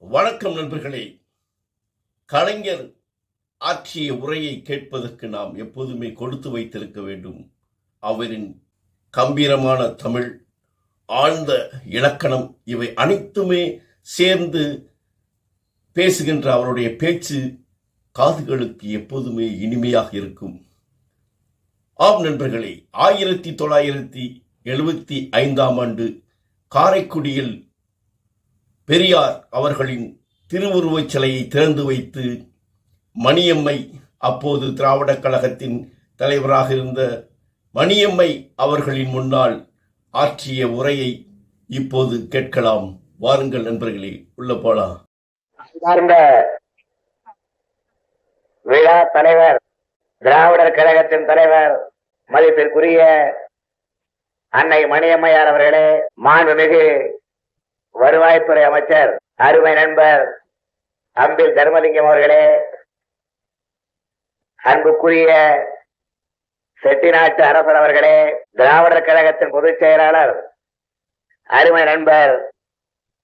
வணக்கம் நண்பர்களே. கலைஞர் ஆற்றிய உரையை கேட்பதற்கு நாம் எப்போதுமே கொடுத்து வைத்திருக்க வேண்டும். அவரின் கம்பீரமான தமிழ், ஆழ்ந்த இலக்கணம், இவை அனைத்துமே சேர்ந்து பேசுகின்ற அவருடைய பேச்சு காதுகளுக்கு எப்போதுமே இனிமையாக இருக்கும். ஆம் நண்பர்களே, 1975 காரைக்குடியில் பெரியார் அவர்களின் திருவுருவச் சிலையை திறந்து வைத்து மணியம்மை, அப்போது திராவிடக் கழகத்தின் தலைவராக இருந்த மணியம்மை அவர்களின் முன்னால் ஆற்றிய உரையை இப்போது கேட்கலாம். வாருங்கள் நண்பர்களே, உள்ள போலாம். விழா தலைவர், திராவிடர் கழகத்தின் தலைவர், மதிப்பிற்குரிய அன்னை மணியம்மையார் அவர்களே, மாண்புமிகு வருவாய்த்துறை அமைச்சர், அருமை நண்பர் அம்பில் தர்மலிங்கம் அவர்களே, அன்புக்குரிய செட்டிநாட்டு அரசர் அவர்களே, திராவிடர் கழகத்தின் பொதுச் செயலாளர் அருமை நண்பர்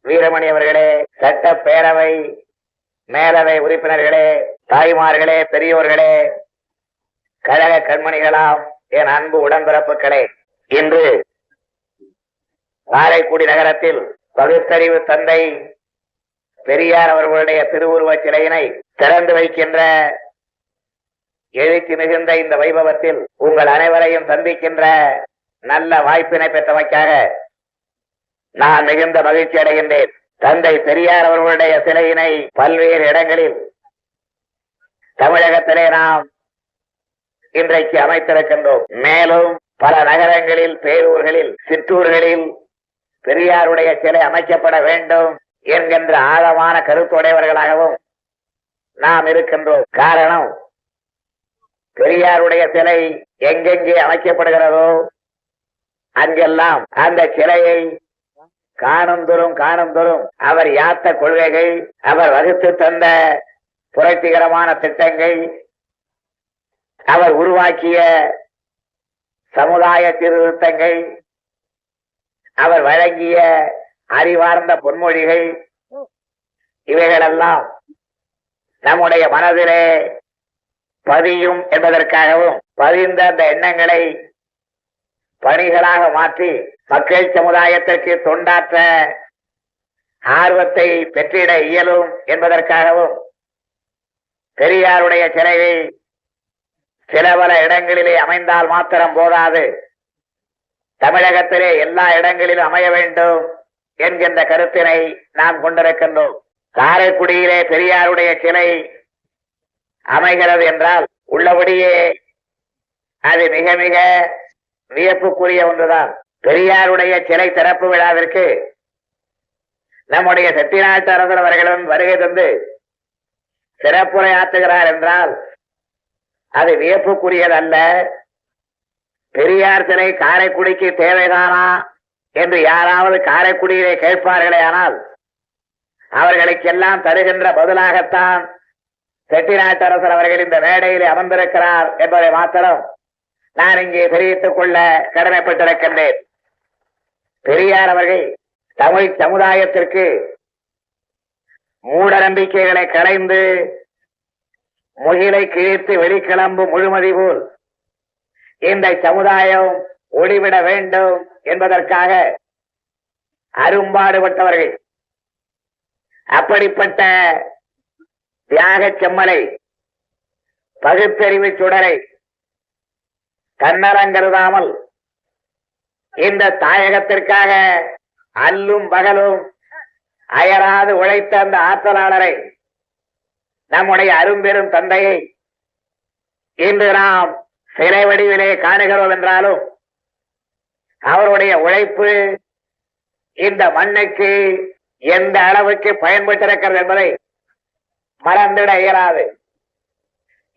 வீரமணி அவர்களே, சட்டப்பேரவை மேலவை உறுப்பினர்களே, தாய்மார்களே, பெரியோர்களே, கழக கண்மணிகளாம் என் அன்பு உடன்பிறப்புகளே, இன்று காரைக்குடி நகரத்தில் பகுத்தறிவு தந்தை பெரியார் அவர்களுடைய திருவுருவச் சிலையினை திறந்து வைக்கின்ற எழுச்சி மிகுந்த இந்த வைபவத்தில் உங்கள் அனைவரையும் சந்திக்கின்ற நல்ல வாய்ப்பினை பெற்றமைக்காக நான் மிகுந்த மகிழ்ச்சி அடைகின்றேன். தந்தை பெரியார் அவர்களுடைய சிலையினை பல்வேறு இடங்களில் தமிழகத்திலே நாம் இன்றைக்கு அமைத்திருக்கின்றோம். மேலும் பல நகரங்களில், பேரூர்களில், சிற்றூர்களில் பெரியாருடைய சிலை அமைக்கப்பட வேண்டும் என்கின்ற ஆழமான கருத்துடையவர்களாகவும் நாம் இருக்கின்றோம். காரணம், பெரியாருடைய சிலை எங்கெங்கே அமைக்கப்படுகிறதோ அங்கெல்லாம் அந்த சிலையை காணும் தோறும் அவர் யாத்த கொள்கைகள், அவர் வகுத்து தந்த புரட்சிகரமான திட்டங்கள், அவர் உருவாக்கிய சமுதாய சீர்திருத்தங்கள், அவர் வழங்கிய அறிவார்ந்த பொன்மொழிகள், இவைகளெல்லாம் நம்முடைய மனதிலே பதியும் என்பதற்காகவும், பதிந்த அந்த எண்ணங்களை பணிகளாக மாற்றி மக்கள் சமுதாயத்திற்கு தொண்டாற்ற ஆர்வத்தை பெற்றிட இயலும் என்பதற்காகவும் பெரியாருடைய சிலையை சில பல இடங்களிலே அமைந்தால் மாத்திரம் போதாது, தமிழகத்திலே எல்லா இடங்களிலும் அமைய வேண்டும் என்கின்ற கருத்தினை நாம் கொண்டிருக்கின்றோம். காரைக்குடியிலே பெரியாருடைய சிலை அமைகிறது என்றால் உள்ளபடியே அது மிக மிக வியப்புக்குரிய ஒன்றுதான். பெரியாருடைய சிலை திறப்பு விழாவிற்கு நம்முடைய செட்டிநாட்டு அரசர் அவர்களும் வருகை தந்து சிறப்புரையாற்றுகிறார் என்றால் அது வியப்புக்குரியதல்ல. பெரியார் சிலை காரைக்குடிக்கு தேவைதானா என்று யாராவது காரைக்குடியிலே கேட்பார்களே, ஆனால் அவர்களுக்கெல்லாம் தருகின்ற பதிலாகத்தான் செட்டிநாட்டு அரசர் அவர்கள் இந்த மேடையில் அமர்ந்திருக்கிறார் என்பதை மாத்திரம் நான் இங்கே தெரிவித்துக் கொள்ள கடமைப்பட்டிருக்கின்றேன். பெரியார் அவர்கள் தமிழ் சமுதாயத்திற்கு மூட நம்பிக்கைகளை களைந்து முகிலை கிழித்து வெளிக்கிளம்பும் முழுமதி போல் இந்த சமுதாயம் ஒளிவிட வேண்டும் என்பதற்காக அரும்பாடுபட்டவர்கள். அப்படிப்பட்ட தியாக செம்மலை, பகுத்தறிவு சுடரை கண்ணரங்கருதாமல் இந்த தாயகத்திற்காக அல்லும் பகலும் அயராது உழைத்த அந்த ஆற்றலாளரை, நம்முடைய அரும்பெரும் தந்தையை இன்று நாம் சிலை வடிவிலே காணுகிறோம் என்றாலும் அவருடைய உழைப்பு இந்த மண்ணுக்கு எந்த அளவுக்கு பயன்பட்டிருக்கிறது என்பதை மறந்திட இயலாது.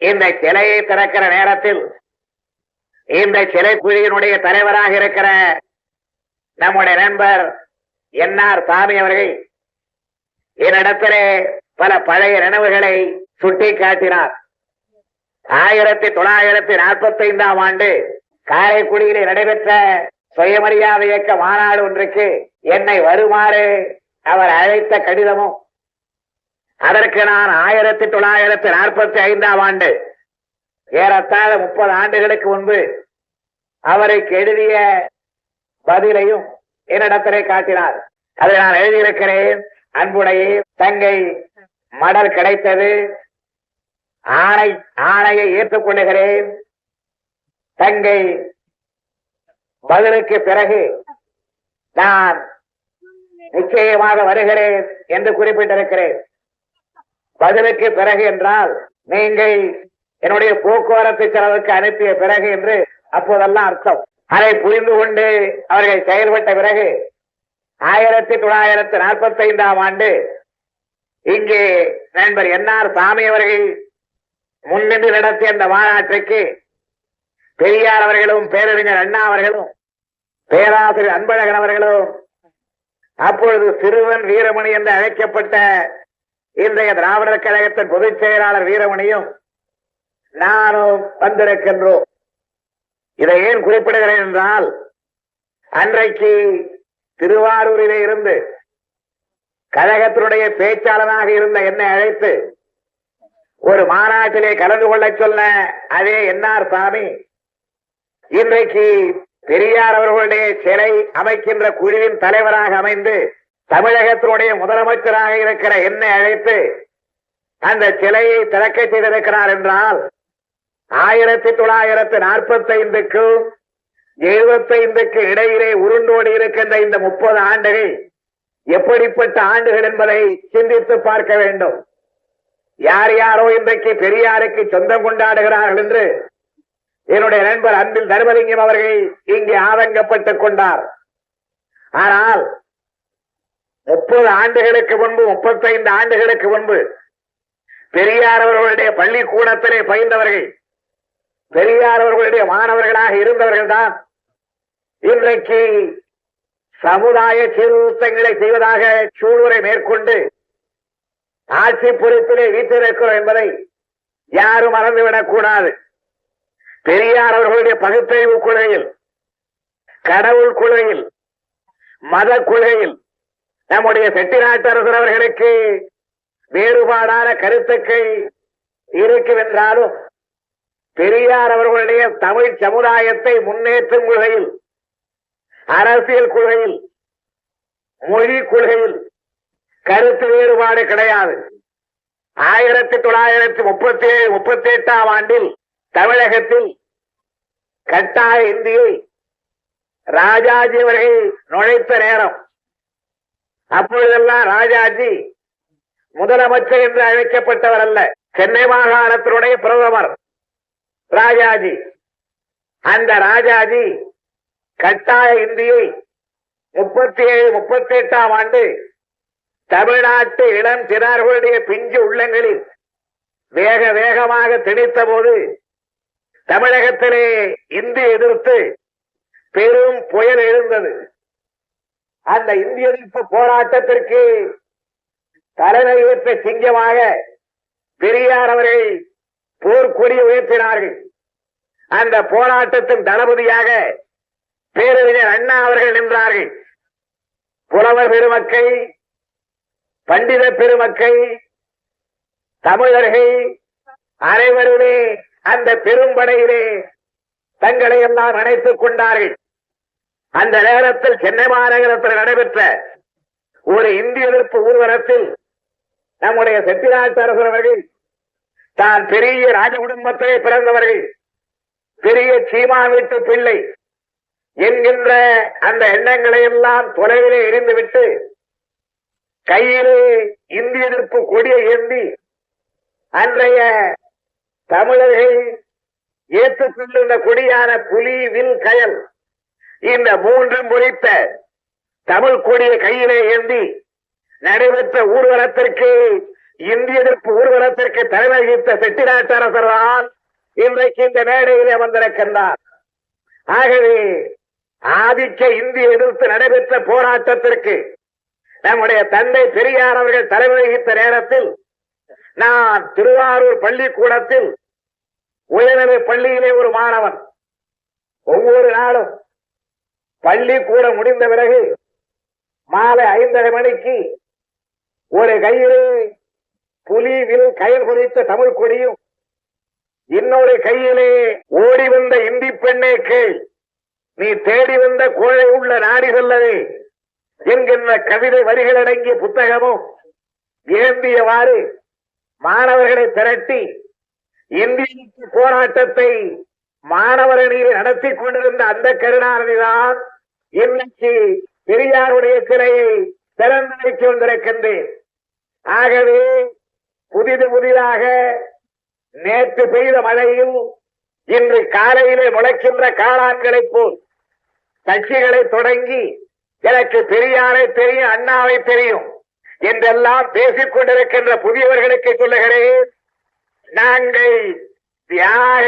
இந்த சிலையை திறக்கிற நேரத்தில் இந்த சிலை குழுவினுடைய தலைவராக இருக்கிற நம்முடைய நண்பர் என்ஆர் சாமி அவர்கள் என்னிடத்திலே பல பழைய நினைவுகளை சுட்டி காட்டினார். 1945ஆம் ஆண்டு காரைக்குடியில் நடைபெற்ற சுயமரியாதை இயக்க மாநாடு ஒன்றுக்கு என்னை வருமாறு அவர் அழைத்த கடிதமும் அதற்கு நான் 1945ஆம் ஆண்டு ஏறத்தாழ 30 ஆண்டுகளுக்கு முன்பு அவருக்கு எழுதிய பதிலையும் என்னிடத்திலே காட்டினார். அதை நான் எழுதியிருக்கிறேன். அன்புடைய தங்கை மடல் கிடைத்தது, ஆணையை ஏற்றுக்கொள்ளுகிறேன். தங்கை பதிலுக்கு பிறகு நான் நிச்சயமாக வருகிறேன் என்று குறிப்பிட்டிருக்கிறேன். பதிலுக்கு பிறகு என்றால் நீங்கள் என்னுடைய போக்குவரத்து செலவுக்கு அனுப்பிய பிறகு என்று அப்போதெல்லாம் அர்த்தம். அதை புரிந்து கொண்டு அவர்கள் செயல்பட்ட பிறகு 1945ஆம் ஆண்டு இங்கே நண்பர் என்ஆர் சாமி அவர்கள் முன்னின்று நடத்திய அந்த மாநாட்டுக்கு பெரியார் அவர்களும் பேரறிஞர் அண்ணா அவர்களும் பேராசிரியர் அன்பழகன் அவர்களும் அப்பொழுது சிறுவன் வீரமணி என்று அழைக்கப்பட்ட இன்றைய திராவிடர் கழகத்தின் பொதுச் செயலாளர் வீரமணியும் நானும் வந்திருக்கின்றோம். இதை ஏன் குறிப்பிடுகிறேன் என்றால், அன்றைக்கு திருவாரூரிலே இருந்து கழகத்தினுடைய பேச்சாளனாக இருந்த என்னை அழைத்து ஒரு மாநாட்டிலே கலந்து கொள்ள சொன்ன அதே என்ஆர் சாமி இன்றைக்கு பெரியார் அவர்களுடைய சிலை அமைக்கின்ற குழுவின் தலைவராக அமைந்து தமிழகத்தினுடைய முதலமைச்சராக இருக்கிற என்னை அழைத்து அந்த சிலையை திறக்க செய்திருக்கிறார் என்றால் 1945க்கும் 75க்கு இடையிலே உருண்டோடி இருக்கின்ற இந்த 30 ஆண்டுகள் எப்படிப்பட்ட ஆண்டுகள் என்பதை சிந்தித்து பார்க்க வேண்டும். யார் யாரோ இன்றைக்கு பெரியாருக்கு சொந்தம் கொண்டாடுகிறார்கள் என்று என்னுடைய நண்பர் அன்பில் தர்மலிங்கம் அவர்கள் இங்கே ஆதங்கப்பட்டுக் கொண்டார். ஆனால் 30 ஆண்டுகளுக்கு முன்பு, 35 ஆண்டுகளுக்கு முன்பு பெரியார் அவர்களுடைய பள்ளிக்கூடத்திலே பயின்றவர்கள், பெரியார் அவர்களுடைய மாணவர்களாக இருந்தவர்கள் தான் இன்றைக்கு சமுதாய சீர்திருத்தங்களை செய்வதாக சூழ்வுரை மேற்கொண்டு ஆட்சி பொறுப்பிலே வீட்டிருக்கிறோம் என்பதை யாரும் மறந்துவிடக் கூடாது. பெரியார் அவர்களுடைய பகுத்தறிவு கொள்கையில், கடவுள் கொள்கையில், மத கொள்கையில் நம்முடைய செட்டிநாட்டரசர் அவர்களுக்கு வேறுபாடான கருத்துக்கள் இருக்குமென்றாலும் பெரியார் அவர்களுடைய தமிழ் சமுதாயத்தை முன்னேற்றும் கொள்கையில், அரசியல் கொள்கையில், மொழி கொள்கையில் கருத்து வேறுபாடு கிடையாது. 1937-38ஆம் ஆண்டில் தமிழகத்தில் கட்டாய இந்தியை ராஜாஜி அவர்கள் நுழைத்த நேரம். அப்பொழுதெல்லாம் ராஜாஜி முதலமைச்சர் என்று அழைக்கப்பட்டவர் அல்ல, சென்னை மாகாணத்தினுடைய பிரதமர் ராஜாஜி. அந்த ராஜாஜி கட்டாய இந்தியை 37-38ஆம் ஆண்டு தமிழ்நாட்டு இளம் சிறார்களுடைய பிஞ்சு உள்ளங்களில் வேக வேகமாக திணித்த போது தமிழகத்திலே இந்தி எதிர்த்து பெரும் புயல் எழுந்தது. அந்த இந்திய எதிர்ப்பு போராட்டத்திற்கு தலைமை ஏற்ற சிங்கமாக பெரியார் அவர்கள் போர்க்கொடி உயர்த்தினார்கள். அந்த போராட்டத்தின் தளபதியாக பேரறிஞர் அண்ணா அவர்கள் நின்றார்கள். புலவர் பெருமக்கள், பண்டித பெருமக்கள், தமிழர்கள் அனைவருமே அந்த பெரும்படையிலே தங்களை எல்லாம் இணைத்துக் கொண்டார்கள். அந்த நேரத்தில் சென்னை மாநகரத்தில் நடைபெற்ற ஒரு இந்திய எதிர்ப்பு ஊர்வலத்தில் நம்முடைய செட்டிநாட்டரசர் அவர்கள் தான் பெரிய ராஜ குடும்பத்திலே பிறந்தவர்கள், பெரிய சீமா வீட்டு பிள்ளை என்கின்ற அந்த எண்ணங்களை எல்லாம் தொலைவிலே எரிந்துவிட்டு கையிலே இந்திய எதிர்ப்பு கொடியை ஏந்தி அன்றைய தமிழர்கள் ஏற்றுக்கொண்டிருந்த கொடியான புலி, வில், கயல் இந்த மூன்றும் முறித்த தமிழ் கொடியை கையிலே ஏந்தி நடைபெற்ற ஊர்வலத்திற்கு, இந்திய எதிர்ப்பு ஊர்வலத்திற்கு தலைமை வகித்த செட்டிநாட்டரசர் தான் இன்றைக்கு இந்த மேடையிலே வந்திருக்கின்றார். ஆகவே ஆதிக்க இந்திய எதிர்த்து நடைபெற்ற போராட்டத்திற்கு நம்முடைய தந்தை பெரியார் அவர்கள் தலைமை வகித்த நேரத்தில் நான் திருவாரூர் பள்ளிக்கூடத்தில் உயர்நிலை பள்ளியிலே ஒரு மாணவன். ஒவ்வொரு நாளும் பள்ளிக்கூடம் முடிந்த பிறகு மாலை 5:30 மணிக்கு ஒரு கையிலே புலிவில் கயல் குறித்த தமிழ் கொடியும் இன்னொரு கையிலே ஓடி வந்த இந்தி பெண்ணே கேள், நீ தேடி வந்த கோழை உள்ள நாடி சொல்லவே என்கின்ற கவிதை வரிகள் அடங்கிய புத்தகமும் ஏந்தியவாறு மாணவர்களை திரட்டி இந்திய போராட்டத்தை மாணவரணியில் நடத்தி கொண்டிருந்த அந்த கருணாநிதிதான் இன்னைக்கு பெரியாருடைய சிலையை திறந்து வைத்து வந்திருக்கின்றேன். ஆகவே புதிதாக நேற்று பெய்த மழையில் இன்று காலையிலே முளைக்கின்ற காளான்களைப் போல் கட்சிகளை தொடங்கி எனக்கு பெரியாரை தெரியும், அண்ணாவை தெரியும் என்றெல்லாம் பேசிக் கொண்டிருக்கின்ற புதியவர்களுக்கு சொல்லுகிறேன், நாங்கள் தியாக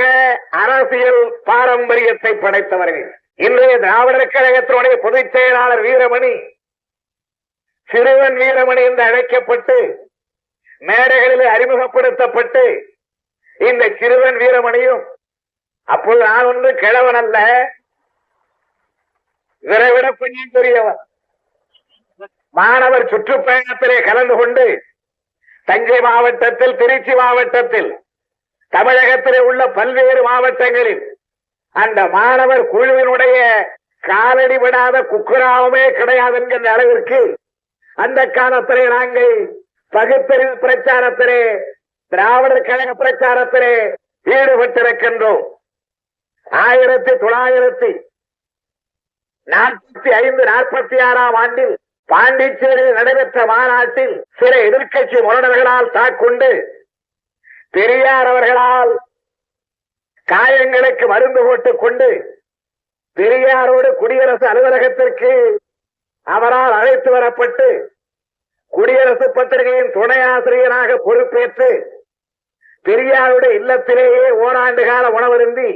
அரசியல் பாரம்பரியத்தை படைத்தவர்கள். இன்றைய திராவிடர் கழகத்தினுடைய பொதுச் செயலாளர் வீரமணி சிறுவன் வீரமணி என்று அழைக்கப்பட்டு மேடைகளில் அறிமுகப்படுத்தப்பட்டு இந்த சிறுவன் வீரமணியும் அப்போது நான் ஒன்று கிழவன் அல்ல, விரைவிட கொஞ்சம் பெரியவன். மாணவர் சுற்றுப்பயணத்திலே கலந்து கொண்டு தஞ்சை மாவட்டத்தில், திருச்சி மாவட்டத்தில், தமிழகத்திலே உள்ள பல்வேறு மாவட்டங்களில் அந்த மாணவர் குழுவினுடைய காலடி விடாத குக்குராவுமே கிடையாது என்கின்ற அளவிற்கு அந்த காலத்திலே நாங்கள் பகுத்தறிவு பிரச்சாரத்திலே, திராவிடர் கழக பிரச்சாரத்திலே ஈடுபட்டிருக்கின்றோம். 1945-46 ஆண்டில் பாண்டிச்சேரியில் நடைபெற்ற மாநாட்டில் சில எதிர்க்கட்சி முரடர்களால் தாக்குண்டு பெரியார் அவர்களால் காயங்களுக்கு மருந்து போட்டுக் கொண்டு பெரியாரோடு குடியரசு அலுவலகத்திற்கு அவரால் அழைத்து வரப்பட்டு குடியரசு பத்திரிகையின் துணை ஆசிரியராக பொறுப்பேற்று பெரியாருடைய இல்லத்திலேயே ஓராண்டு கால உணவருந்தி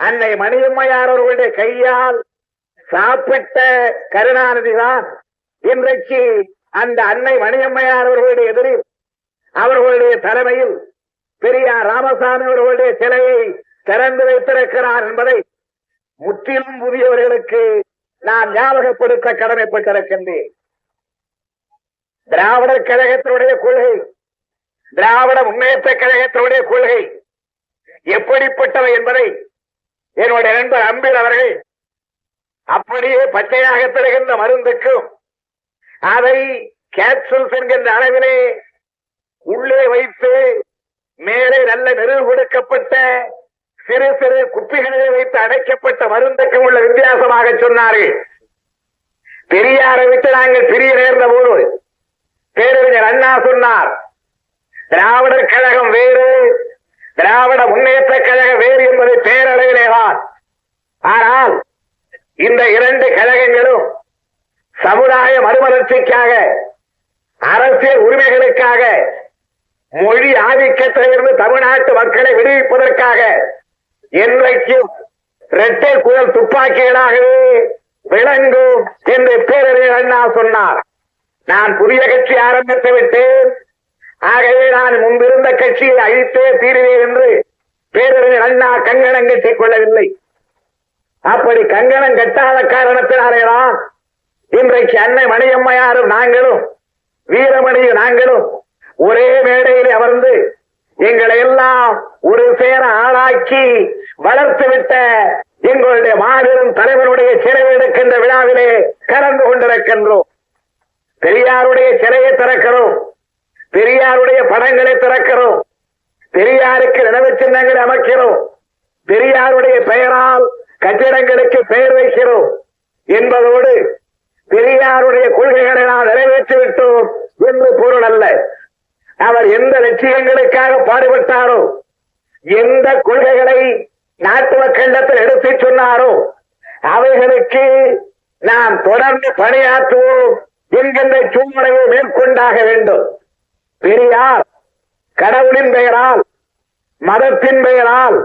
அன்னை மணியம்மையார் அவர்களுடைய கையால் சாப்பிட்ட கருணாநிதிதான் இன்றைக்கு அந்த அன்னை மணியம்மையார் அவர்களுடைய எதிரில் அவர்களுடைய தலைமையில் பெரியார் ராமசாமி அவர்களுடைய சிலையை திறந்து வைத்திருக்கிறார் என்பதை முற்றிலும் புதியவர்களுக்கு நான் ஞாபகப்படுத்த கடமைப்பட்டிருக்கின்றேன். திராவிடர் கழகத்தினுடைய கொள்கை, திராவிட முன்னேற்ற கழகத்தினுடைய கொள்கை எப்படிப்பட்டவை என்பதை என்னுடைய நண்பர் அம்பில் அவர்கள் அப்படியே பச்சையாக தருகின்ற மருந்துக்கும் அதை கேப்சூல்ஸ் என்கின்ற அளவிலே உள்ளே வைத்து மேலே நல்ல நெருவு கொடுக்கப்பட்ட சிறு சிறு குப்பிகளிலே வைத்து அடைக்கப்பட்ட மருந்துக்கும் உள்ள வித்தியாசமாக சொன்னார்கள். பெரியாரை விட்டு நாங்கள் பிரிய நேர்ந்த போது பேரறிஞர் அண்ணா சொன்னார், திராவிடர் கழகம் வேறு, திராவிட முன்னேற்ற கழகம் வேறு என்பது பேரளவிலேதான். ஆனால் இந்த இரண்டு கழகங்களும் சமுதாய மறுமலர்ச்சிக்காக, அரசியல் உரிமைகளுக்காக, மொழி ஆதிக்கத்திலிருந்து தமிழ்நாட்டு மக்களை விடுவிப்பதற்காக என்றைக்கும் இரட்டை குழல் துப்பாக்கிகளாகவே விளங்கும் என்று பேரறிஞர் அண்ணா சொன்னார். நான் புதிய கட்சி ஆரம்பித்து விட்டேன், ஆகவே நான் முன்பிருந்த கட்சியை அழித்தே தீருவேன் என்று பேரறிஞர் அண்ணா கங்கணம் கட்டிக் கொள்ளவில்லை. அப்படி கங்கணம் கட்டாத காரணத்தினாலேதான் இன்றைக்கு அன்னை மணியம்மையாரும் நாங்களும் வீரமணியும் நாங்களும் ஒரே மேடையில் அமர்ந்து எங்களை எல்லாம் ஒரு சேர ஆளாக்கி வளர்த்துவிட்ட எங்களுடைய மாபெரும் தலைவருடைய சிலை எடுக்கின்ற விழாவிலே கலந்து கொண்டிருக்கின்றோம். பெரியாருடைய சிலையை திறக்கிறோம், பெரியாருடைய படங்களை திறக்கிறோம், பெரியாருக்கு நினைவு சின்னங்களை அமைக்கிறோம், பெரியாருடைய பெயரால் கட்டிடங்களுக்கு பெயர் வைக்கிறோம் என்பதோடு பெரியாருடைய கொள்கைகளை நாம் நிறைவேற்றிவிட்டோம் என்று பொருள் அல்ல. அவர் எந்த லட்சியங்களுக்காக பாடுபட்டாரோ, எந்த கொள்கைகளை நாட்டு மக்களிடத்தில் எடுத்து சொன்னாரோ அவைகளுக்கு நாம் தொடர்ந்து பணியாற்றுவோம் என்கின்ற சூழ்நிலையை மேற்கொண்டாக வேண்டும். பெரியார் கடவுளின் பெயரால், மதத்தின் பெயரால்,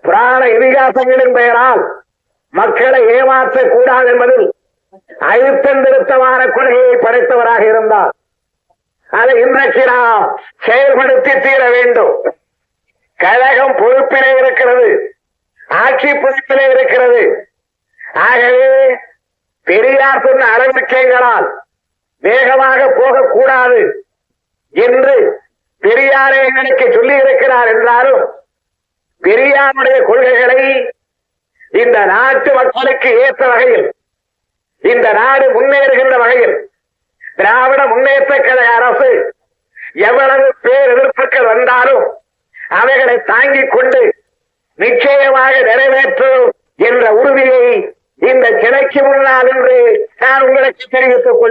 புராண இதிகாசங்களின் பெயரால் மக்களை ஏமாற்றக் கூடாது என்பதில் அழுத்தம் திருத்தமான கொள்கையை படைத்தவராக இருந்தார். அதை இன்றைக்கு நாம் செயல்படுத்தி தீர வேண்டும். கழகம் பொறுப்பிலே இருக்கிறது, ஆட்சி பொறுப்பிலே இருக்கிறது. ஆகவே பெரியார் சொன்ன அறிவிக்கைகளால் வேகமாக போகக்கூடாது என்று பெரியாரை எங்களுக்கு சொல்லி இருக்கிறார் என்றாலும் பெரியாருடைய கொள்கைகளை இந்த நாட்டு மக்களுக்கு ஏற்ற வகையில், இந்த நாடு முன்னேறுகின்ற வகையில் திராவிட முன்னேற்ற கழக அரசு எவ்வளவு பேர் எதிர்ப்புகள் வந்தாலும் அவைகளை தாங்கிக் கொண்டு நிச்சயமாக நிறைவேற்றும் என்ற உறுதியை இந்த சிலைக்கு முன்னால் என்று நான் உங்களுக்கு தெரிவித்துக் கொள்கிறேன்.